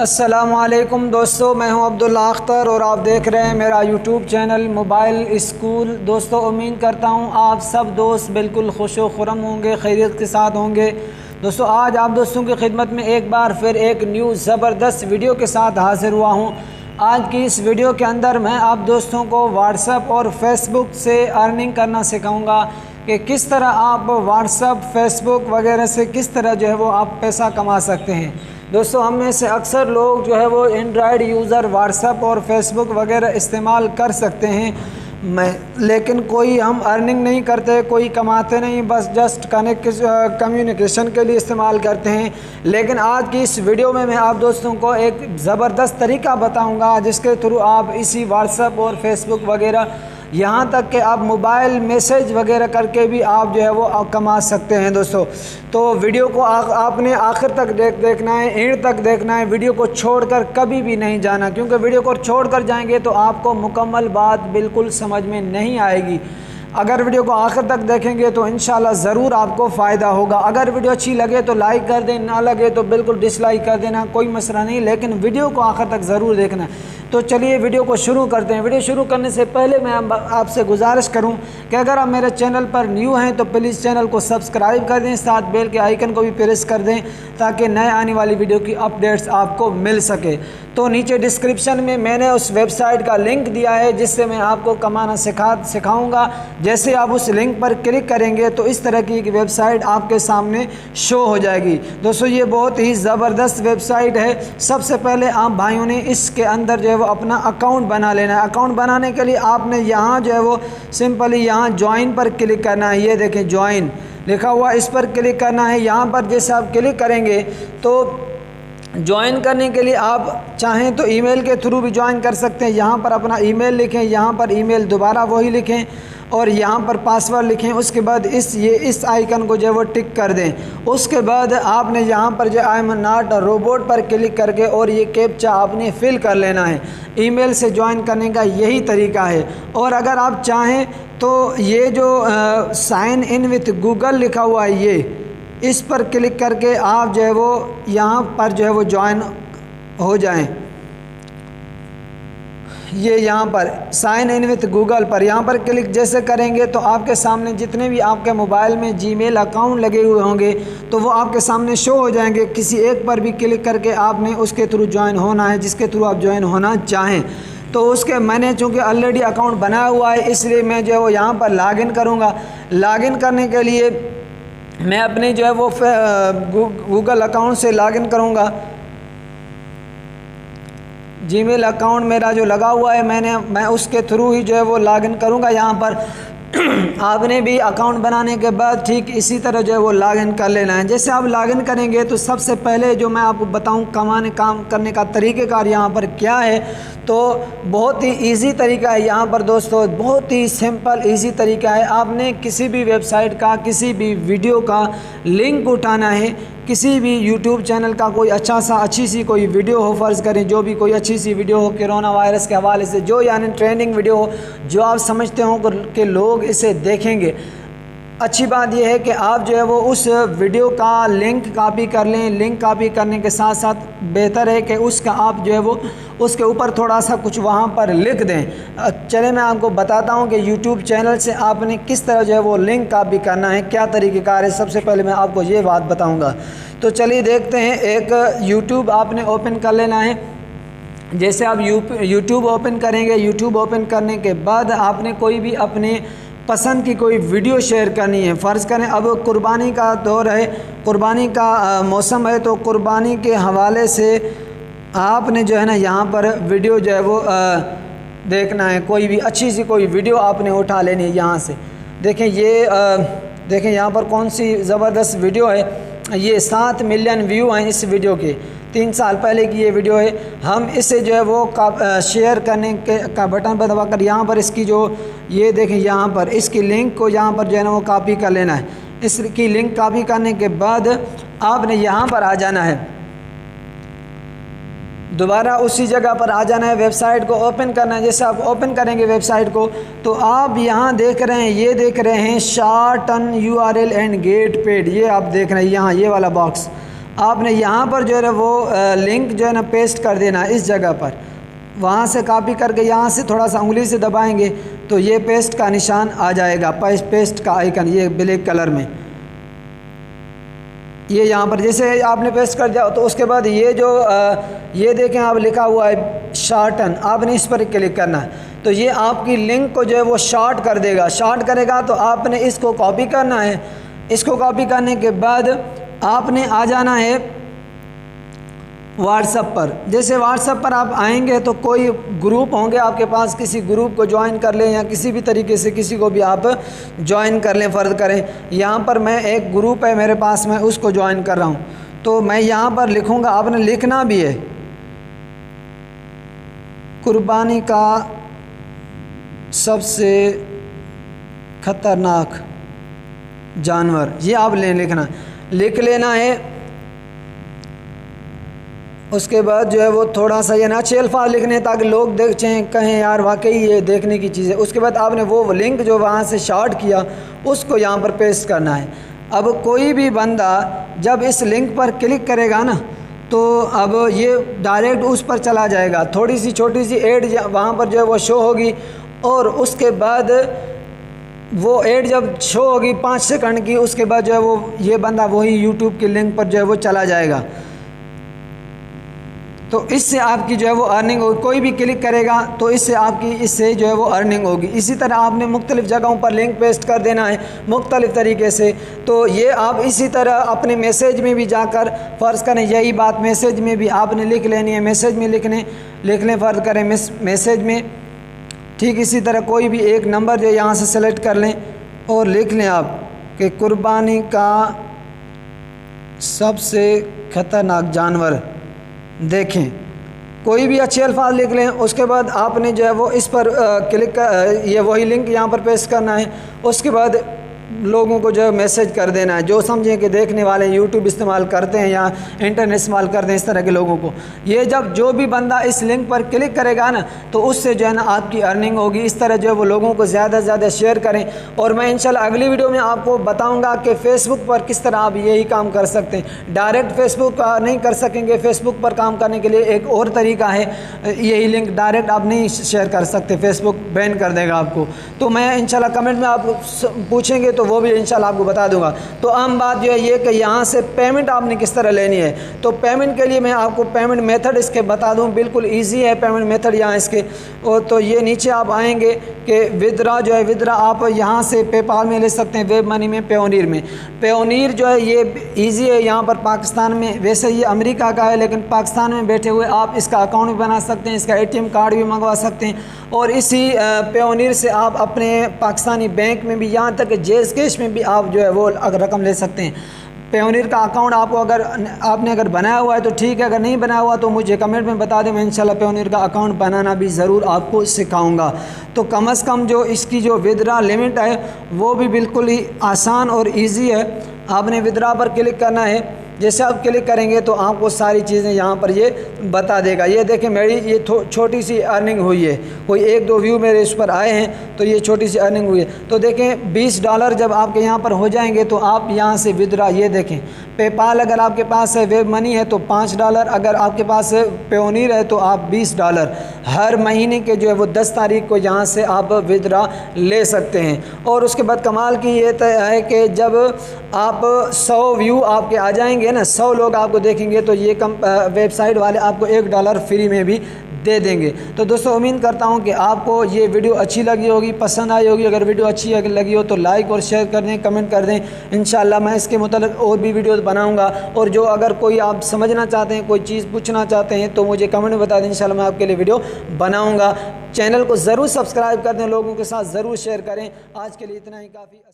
अस्सलामुअलैकुम दोस्तों, मैं हूं अब्दुल्ला अख्तर और आप देख रहे हैं मेरा यूट्यूब चैनल मोबाइल स्कूल। दोस्तों, उम्मीद करता हूं आप सब दोस्त बिल्कुल खुश व खुरम होंगे, खैरियत के साथ होंगे। दोस्तों, आज आप दोस्तों की खिदमत में एक बार फिर एक न्यू ज़बरदस्त वीडियो के साथ हाज़िर हुआ हूं। आज की इस वीडियो के अंदर मैं आप दोस्तों को व्हाट्सएप और फेसबुक से अर्निंग करना सिखाऊँगा कि किस तरह आप व्हाट्सएप, फेसबुक वगैरह से किस तरह जो है वो आप पैसा कमा सकते हैं। दोस्तों, हम में से अक्सर लोग जो है वो एंड्रॉयड यूज़र व्हाट्सएप और फेसबुक वगैरह इस्तेमाल कर सकते हैं, लेकिन कोई हम अर्निंग नहीं करते, कोई कमाते नहीं, बस जस्ट कम्युनिकेशन के लिए इस्तेमाल करते हैं। लेकिन आज की इस वीडियो में मैं आप दोस्तों को एक ज़बरदस्त तरीका बताऊंगा जिसके थ्रू आप इसी व्हाट्सएप और फेसबुक वगैरह, यहाँ तक कि आप मोबाइल मैसेज वगैरह करके भी आप जो है वो कमा सकते हैं। दोस्तों, तो वीडियो को आपने आखिर तक देखना है, एंड तक देखना है। वीडियो को छोड़कर कभी भी नहीं जाना, क्योंकि वीडियो को छोड़कर जाएंगे तो आपको मुकम्मल बात बिल्कुल समझ में नहीं आएगी। अगर वीडियो को आखिर तक देखेंगे तो इंशाल्लाह ज़रूर आपको फ़ायदा होगा। अगर वीडियो अच्छी लगे तो लाइक कर दें, ना लगे तो बिल्कुल डिसलाइक कर देना, कोई मसला नहीं, लेकिन वीडियो को आखिर तक ज़रूर देखना है। तो चलिए वीडियो को शुरू करते हैं। वीडियो शुरू करने से पहले मैं आपसे गुजारिश करूं कि अगर आप मेरे चैनल पर न्यू हैं तो प्लीज़ चैनल को सब्सक्राइब कर दें, साथ बेल के आइकन को भी प्रेस कर दें ताकि नए आने वाली वीडियो की अपडेट्स आपको मिल सके। तो नीचे डिस्क्रिप्शन में मैंने उस वेबसाइट का लिंक दिया है जिससे मैं आपको कमाना सिखाऊंगा। जैसे आप उस लिंक पर क्लिक करेंगे तो इस तरह की एक वेबसाइट आपके सामने शो हो जाएगी। दोस्तों, ये बहुत ही ज़बरदस्त वेबसाइट है। सबसे पहले आप भाइयों ने इसके अंदर जो है वो अपना अकाउंट बना लेना है। अकाउंट बनाने के लिए आपने यहाँ जो है वो सिंपली यहाँ ज्वाइन पर क्लिक करना है। ये देखें ज्वाइन लिखा हुआ, इस पर क्लिक करना है। यहाँ पर जैसे आप क्लिक करेंगे तो ज्वाइन करने के लिए आप चाहें तो ईमेल के थ्रू भी ज्वाइन कर सकते हैं। यहाँ पर अपना ईमेल लिखें, यहाँ पर ईमेल दोबारा वही लिखें और यहाँ पर पासवर्ड लिखें। उसके बाद इस आइकन को जो है वो टिक कर दें। उसके बाद आपने यहाँ पर जो आई एम नॉट रोबोट पर क्लिक करके और ये कैप्चा आपने फिल कर लेना है। ईमेल से ज्वाइन करने का यही तरीका है। और अगर आप चाहें तो ये जो साइन इन विथ गूगल लिखा हुआ है, ये इस पर क्लिक करके आप जो है वो यहाँ पर जो है वो ज्वाइन हो जाएं। ये यहाँ पर साइन इन विथ गूगल पर यहाँ पर क्लिक जैसे करेंगे तो आपके सामने जितने भी आपके मोबाइल में जीमेल अकाउंट लगे हुए होंगे तो वो आपके सामने शो हो जाएंगे। किसी एक पर भी क्लिक करके आपने उसके थ्रू ज्वाइन होना है, जिसके थ्रू आप ज्वाइन होना चाहें। तो उसके मैंने चूँकि ऑलरेडी अकाउंट बनाया हुआ है, इसलिए मैं जो है वो यहाँ पर लॉगिन करूँगा। लॉगिन करने के लिए मैं अपने जो है वो गूगल अकाउंट से लॉगिन करूँगा। जीमेल अकाउंट मेरा जो लगा हुआ है मैं उसके थ्रू ही जो है वो लॉगिन करूँगा। यहाँ पर आपने भी अकाउंट बनाने के बाद ठीक इसी तरह जो है वो लॉगिन कर लेना है। जैसे आप लॉगिन करेंगे तो सबसे पहले जो मैं आपको बताऊं काम करने का तरीक़ेकार यहाँ पर क्या है, तो बहुत ही इजी तरीका है। यहाँ पर दोस्तों बहुत ही सिंपल इजी तरीका है। आपने किसी भी वेबसाइट का, किसी भी वीडियो का लिंक उठाना है। किसी भी यूट्यूब चैनल का कोई अच्छी सी कोई वीडियो हो, फ़र्ज़ करें जो भी कोई अच्छी सी वीडियो हो कोरोना वायरस के हवाले से, जो यानी ट्रेंडिंग वीडियो हो, जो आप समझते हो कि लोग इसे देखेंगे। अच्छी बात यह है कि आप जो है वो उस वीडियो का लिंक कॉपी कर लें। लिंक कॉपी करने के साथ साथ बेहतर है कि उसका आप जो है वो उसके ऊपर थोड़ा सा कुछ वहाँ पर लिख दें। चले मैं आपको बताता हूँ कि यूट्यूब चैनल से आपने किस तरह जो है वो लिंक कॉपी करना है, क्या तरीक़ेकार है। सबसे पहले मैं आपको ये बात बताऊँगा। तो चलिए देखते हैं। एक यूट्यूब आपने ओपन कर लेना है। जैसे आप यूट्यूब ओपन करेंगे, यूट्यूब ओपन करने के बाद आपने कोई भी अपने पसंद की कोई वीडियो शेयर करनी है। फ़र्ज़ करें अब कुर्बानी का दौर है, कुर्बानी का मौसम है, तो कुर्बानी के हवाले से आपने जो है ना यहाँ पर वीडियो जो है वो देखना है। कोई भी अच्छी सी कोई वीडियो आपने उठा लेनी है। यहाँ से देखें, ये देखें यहाँ पर कौन सी ज़बरदस्त वीडियो है। ये 7 मिलियन व्यू हैं इस वीडियो के। 3 साल पहले की ये वीडियो है। हम इसे जो है वो शेयर करने का बटन पर दबाकर यहाँ पर इसकी जो ये देखें यहाँ पर इसकी लिंक को यहाँ पर जो है ना वो कॉपी कर लेना है। इसकी लिंक कॉपी करने के बाद आपने यहाँ पर आ जाना है, दोबारा उसी जगह पर आ जाना है, वेबसाइट को ओपन करना है। जैसे आप ओपन करेंगे वेबसाइट को तो आप यहाँ देख रहे हैं, ये देख रहे हैं short turn URL and get paid, ये आप देख रहे हैं यहाँ ये वाला बॉक्स। आपने यहाँ पर जो है वो लिंक जो है ना पेस्ट कर देना इस जगह पर। वहाँ से कॉपी करके यहाँ से थोड़ा सा उंगली से दबाएंगे तो ये पेस्ट का निशान आ जाएगा, पेस्ट का आइकन ये ब्लैक कलर में। ये यहाँ पर जैसे आपने पेस्ट कर दिया तो उसके बाद ये जो ये देखें आप लिखा हुआ है शॉर्टन, आपने इस पर क्लिक करना है तो ये आपकी लिंक को जो है वो शॉर्ट कर देगा। शॉर्ट करेगा तो आपने इसको कॉपी करना है। इसको कॉपी करने के बाद आपने आ जाना है व्हाट्सएप पर। जैसे व्हाट्सएप पर आप आएंगे तो कोई ग्रुप होंगे आपके पास, किसी ग्रुप को ज्वाइन कर लें या किसी भी तरीके से किसी को भी आप ज्वाइन कर लें, फ़र्ज़ करें यहाँ पर मैं एक ग्रुप है मेरे पास, मैं उसको ज्वाइन कर रहा हूँ तो मैं यहाँ पर लिखूँगा, आपने लिखना भी है कुर्बानी का सबसे ख़तरनाक जानवर, ये आप लिखना लिख लेना है। उसके बाद जो है वो थोड़ा सा ये ना अच्छे अल्फाज लिखने हैं ताकि लोग देखें, कहें यार वाकई ये देखने की चीज़ है। उसके बाद आपने वो लिंक जो वहाँ से शॉर्ट किया उसको यहाँ पर पेस्ट करना है। अब कोई भी बंदा जब इस लिंक पर क्लिक करेगा ना तो अब ये डायरेक्ट उस पर चला जाएगा। थोड़ी सी छोटी सी ऐड वहाँ पर जो है वो शो होगी और उसके बाद वो ऐड जब शो होगी 5 सेकंड की, उसके बाद जो है वो ये बंदा वही यूट्यूब की लिंक पर जो है वो चला जाएगा। तो इससे आपकी जो है वो अर्निंग होगी। कोई भी क्लिक करेगा तो इससे आपकी इससे जो है वो अर्निंग होगी। इसी तरह आपने मुख्तलिफ़ जगहों पर लिंक पेस्ट कर देना है मुख्तलिफ़ तरीके से। तो ये आप इसी तरह अपने मैसेज में भी जाकर फ़र्ज़ करें, यही बात मैसेज में भी आपने लिख लेनी है। मैसेज में लिख लें फ़र्ज़ करें मैसेज में, ठीक इसी तरह कोई भी एक नंबर जो यहाँ से सेलेक्ट कर लें और लिख लें आप कि कुर्बानी का सबसे ख़तरनाक जानवर देखें। कोई भी अच्छे अल्फाज लिख लें। उसके बाद आपने जो है वो इस पर क्लिक ये वही लिंक यहाँ पर पेस्ट करना है। उसके बाद लोगों को जो है मैसेज कर देना है, जो समझें कि देखने वाले यूट्यूब इस्तेमाल करते हैं या इंटरनेट इस्तेमाल करते हैं, इस तरह के लोगों को ये जब जो भी बंदा इस लिंक पर क्लिक करेगा ना तो उससे जो है ना आपकी अर्निंग होगी। इस तरह जो है वो लोगों को ज़्यादा से ज़्यादा शेयर करें। और मैं इंशाल्लाह अगली वीडियो में आपको बताऊँगा कि फ़ेसबुक पर किस तरह आप यही काम कर सकते हैं। डायरेक्ट फ़ेसबुक नहीं कर सकेंगे, फ़ेसबुक पर काम करने के लिए एक और तरीका है, यही लिंक डायरेक्ट आप नहीं शेयर कर सकते, फ़ेसबुक बैन कर देगा आपको। तो मैं इंशाल्लाह कमेंट में आप पूछेंगे तो वो भी इंशाल्लाह आपको बता दूंगा। तो आम बात जो है ये कि यहाँ से पेमेंट आपने किस तरह लेनी है। तो पेमेंट के लिए मैं आपको पेमेंट मेथड इसके बता दूं, बिल्कुल इजी है पेमेंट मेथड यहाँ इसके। और तो ये नीचे आप आएंगे कि विदड्रा जो है, विदड्रा आप यहाँ से पेपाल में ले सकते हैं, वेब मनी में, पेयोनीर में। पेयोनीर जो है ये ईजी है यहाँ पर पाकिस्तान में, वैसे ये अमेरिका का है लेकिन पाकिस्तान में बैठे हुए आप इसका अकाउंट भी बना सकते हैं, इसका ATM कार्ड भी मंगवा सकते हैं। और इसी पेयोनीर से आप अपने पाकिस्तानी बैंक में भी, यहाँ तक जेज़ कैश में भी आप जो है वो रकम ले सकते हैं। पेयोनीर का अकाउंट आपको आपने अगर बनाया हुआ है तो ठीक है, अगर नहीं बनाया हुआ तो मुझे कमेंट में बता दें, मैं इंशाल्लाह पेयोनीर का अकाउंट बनाना भी ज़रूर आपको सिखाऊंगा। तो कम से कम जो इसकी जो विदड्रा लिमिट है वो भी बिल्कुल ही आसान और इजी है। आपने विदड्रा पर क्लिक करना है। जैसे आप क्लिक करेंगे तो आपको सारी चीज़ें यहाँ पर ये बता देगा। ये देखें मेरी ये छोटी सी अर्निंग हुई है, कोई 1-2 व्यू मेरे इस पर आए हैं तो ये छोटी सी अर्निंग हुई है। तो देखें $20 जब आपके यहाँ पर हो जाएंगे तो आप यहाँ से विदड्रा, ये देखें पेपाल अगर आपके पास है, वेब मनी है तो $5, अगर आपके पास पेयोनीर है तो आप $20 हर महीने के जो है वो 10 तारीख को यहाँ से आप विदड्रा ले सकते हैं। और उसके बाद कमाल की ये है कि जब आप 100 व्यू आपके आ जाएंगे ना, 100 लोग आपको देखेंगे तो ये वेबसाइट वाले आपको $1 फ्री में भी दे देंगे। तो दोस्तों उम्मीद करता हूँ कि आपको ये वीडियो अच्छी लगी होगी, पसंद आई होगी। अगर वीडियो अच्छी लगी हो तो लाइक और शेयर कर दें, कमेंट कर दें। इंशाल्लाह मैं इसके मतलब और भी वीडियोस बनाऊंगा। और जो अगर कोई आप समझना चाहते हैं, कोई चीज़ पूछना चाहते हैं तो मुझे कमेंट में बता दें, इंशाल्लाह मैं आपके लिए वीडियो बनाऊँगा। चैनल को ज़रूर सब्सक्राइब कर दें, लोगों के साथ ज़रूर शेयर करें। आज के लिए इतना ही काफ़ी।